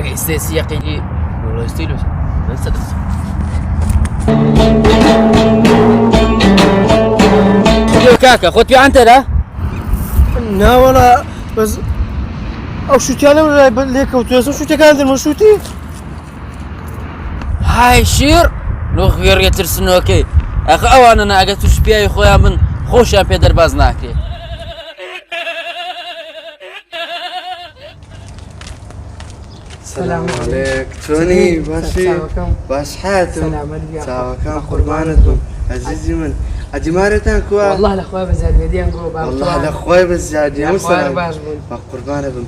حاجة أساسية قيلي والله يستيلو بس كاكا خد في عنت لا نا والله بس او شوتي انا ولا ليك وتوسم شوتي كان عندنا شوتي هاي شير لو غير يترسنو اوكي اخ اوان انا اگتوش بیای خویا من خوشم پدر باز ناکری السلام عليك توني باشي باش حاتم سلام عليك كان قربانكم عزيزي من اجي مارتان كوا والله الاخويا بزاد بديان جو والله الاخويا بزاد يا سلام باش بون ما قربانكم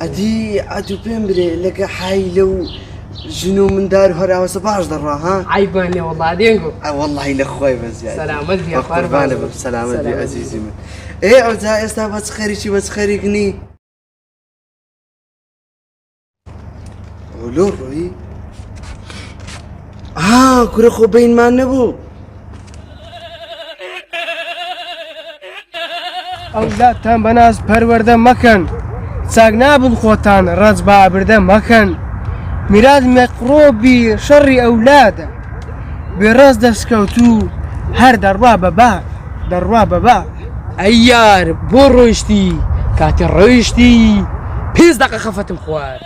ادي بيمبري لك حي لو جنو من دار هرا وسباش درا ها عيباني والله دينجو والله الاخويا بزاد سلام عليك يا قربانكم سلام عليك عزيزي من ايه اوزا استا بس خيري شي بس خيريني ولو روي كره خو بين ما نبو ئەولاتان بەناز پەروەردە مەکەن چاک نابن خۆتان ڕەج بابردە مەکەن میراد مەقڕۆبی شەڕی ئەولادە بێڕەز دەستکەوتوو هەر دەڕوا بەبا ئەیار بۆ ڕۆیشتی کاتی ڕۆیشتی پێنج دەقە خەفەتم خوارد